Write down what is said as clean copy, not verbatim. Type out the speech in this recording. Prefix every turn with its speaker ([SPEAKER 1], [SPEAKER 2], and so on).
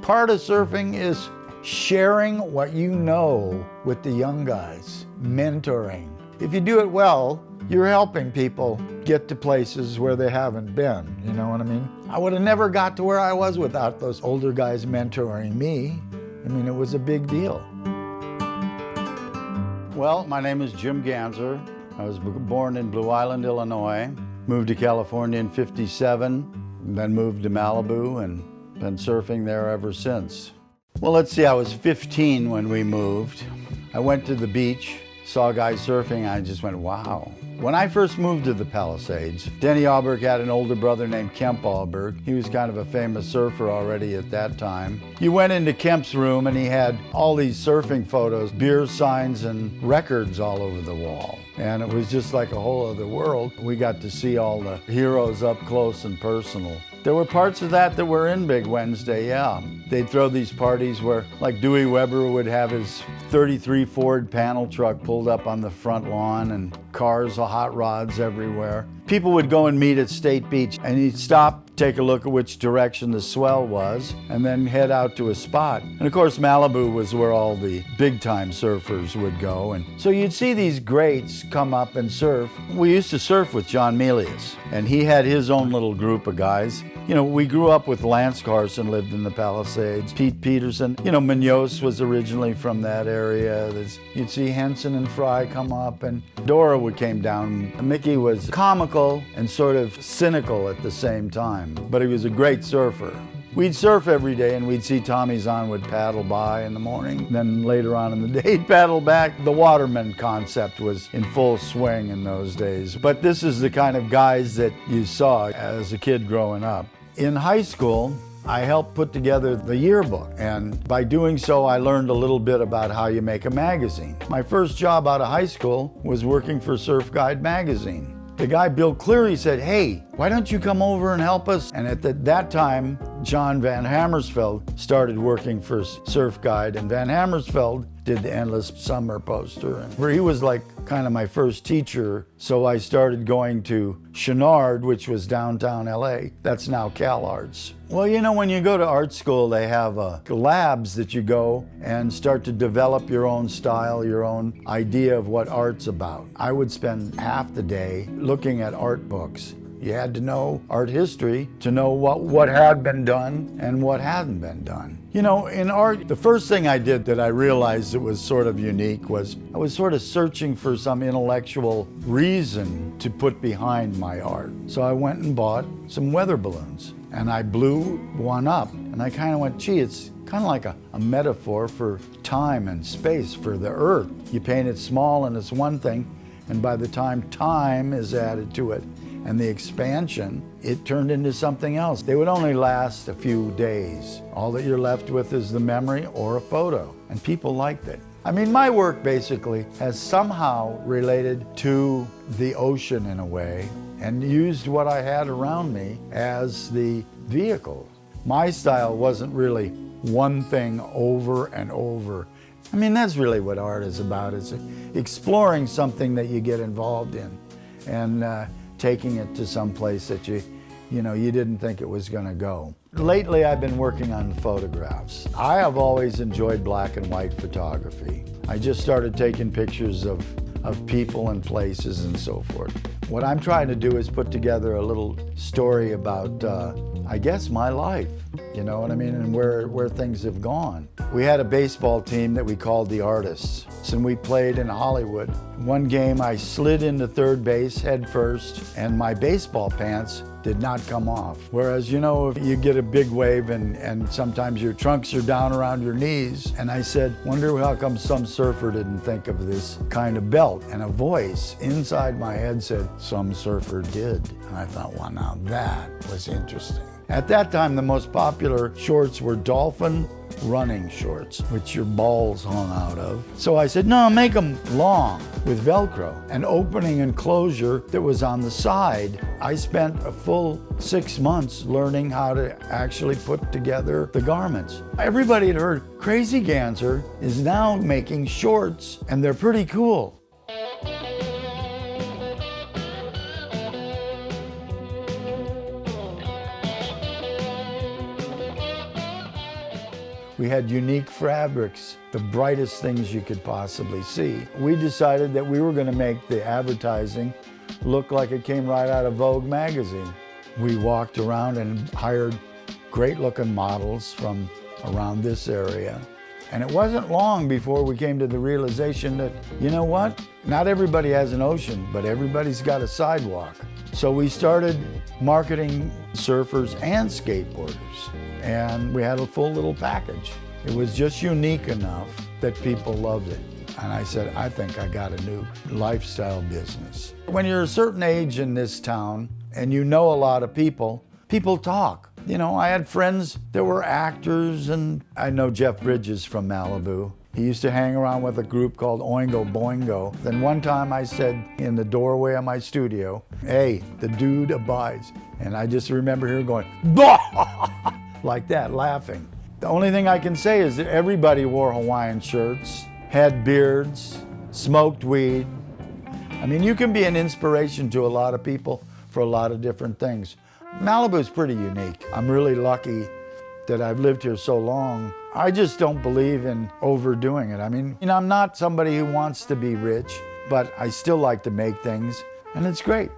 [SPEAKER 1] Part of surfing is sharing what you know with the young guys, mentoring. If you do it well, you're helping people get to places where they haven't been, you know what I mean? I would have never got to where I was without those older guys mentoring me. I mean, it was a big deal. Well, my name is Jim Ganzer. I was born in Blue Island, Illinois, moved to California in '57, then moved to Malibu and been surfing there ever since. Well, let's see, I was 15 when we moved. I went to the beach, saw guys surfing, I just went, wow. When I first moved to the Palisades, Denny Alberg had an older brother named Kemp Alberg. He was kind of a famous surfer already at that time. You went into Kemp's room and he had all these surfing photos, beer signs and records all over the wall. And it was just like a whole other world. We got to see all the heroes up close and personal. There were parts of that were in Big Wednesday, yeah. They'd throw these parties where, like Dewey Weber would have his 33 Ford panel truck pulled up on the front lawn and cars, hot rods everywhere. People would go and meet at State Beach and he'd stop, take a look at which direction the swell was, and then head out to a spot. And of course, Malibu was where all the big-time surfers would go. And so you'd see these greats come up and surf. We used to surf with John Melius, and he had his own little group of guys. You know, we grew up with Lance Carson, lived in the Palisades, Pete Peterson. You know, Munoz was originally from that area. You'd see Henson and Fry come up, and Dora came down. Mickey was comical and sort of cynical at the same time, but he was a great surfer. We'd surf every day and we'd see Tommy Zahn would paddle by in the morning. Then later on in the day, he'd paddle back. The waterman concept was in full swing in those days. But this is the kind of guys that you saw as a kid growing up. In high school, I helped put together the yearbook, and by doing so, I learned a little bit about how you make a magazine. My first job out of high school was working for Surf Guide magazine. The guy, Bill Cleary, said, hey, why don't you come over and help us? And at that time, John Van Hammersveld started working for Surf Guide, and Van Hammersveld did the Endless Summer poster. And he was like kind of my first teacher, so I started going to Chenard, which was downtown LA. That's now CalArts. Well, you know, when you go to art school, they have labs that you go and start to develop your own style, your own idea of what art's about. I would spend half the day looking at art books. You had to know art history to know what had been done and what hadn't been done. You know, in art, the first thing I did that I realized it was sort of unique was I was sort of searching for some intellectual reason to put behind my art. So I went and bought some weather balloons and I blew one up and I kind of went, gee, it's kind of like a metaphor for time and space, for the earth. You paint it small and it's one thing, and by the time time is added to it and the expansion, it turned into something else. They would only last a few days. All that you're left with is the memory or a photo, and people liked it. I mean, my work basically has somehow related to the ocean in a way and used what I had around me as the vehicle. My style wasn't really one thing over and over. I mean, that's really what art is about. It's exploring something that you get involved in and taking it to some place that you didn't think it was going to go. Lately, I've been working on photographs. I have always enjoyed black and white photography. I just started taking pictures of people and places and so forth. What I'm trying to do is put together a little story about, I guess, my life, you know what I mean, and where things have gone. We had a baseball team that we called the Artists, and we played in Hollywood. One game I slid into third base head first, and my baseball pants did not come off. Whereas, you know, if you get a big wave and sometimes your trunks are down around your knees. And I said, wonder how come some surfer didn't think of this kind of belt? And a voice inside my head said, some surfer did. And I thought, well, now that was interesting. At that time, the most popular shorts were dolphin running shorts, which your balls hung out of. So I said, no, make them long with Velcro, an opening and closure that was on the side. I spent a full 6 months learning how to actually put together the garments. Everybody had heard Crazy Ganzer is now making shorts, and they're pretty cool. We had unique fabrics, the brightest things you could possibly see. We decided that we were going to make the advertising look like it came right out of Vogue magazine. We walked around and hired great-looking models from around this area. And it wasn't long before we came to the realization that, you know what? Not everybody has an ocean, but everybody's got a sidewalk. So we started marketing surfers and skateboarders, and we had a full little package. It was just unique enough that people loved it. And I said, I think I got a new lifestyle business. When you're a certain age in this town and you know a lot of people, people talk. You know, I had friends that were actors, and I know Jeff Bridges from Malibu. He used to hang around with a group called Oingo Boingo. Then one time I said in the doorway of my studio, hey, the dude abides. And I just remember here going, like that, laughing. The only thing I can say is that everybody wore Hawaiian shirts, had beards, smoked weed. I mean, you can be an inspiration to a lot of people for a lot of different things. Malibu's pretty unique. I'm really lucky that I've lived here so long. I just don't believe in overdoing it. I mean, you know, I'm not somebody who wants to be rich, but I still like to make things, and it's great.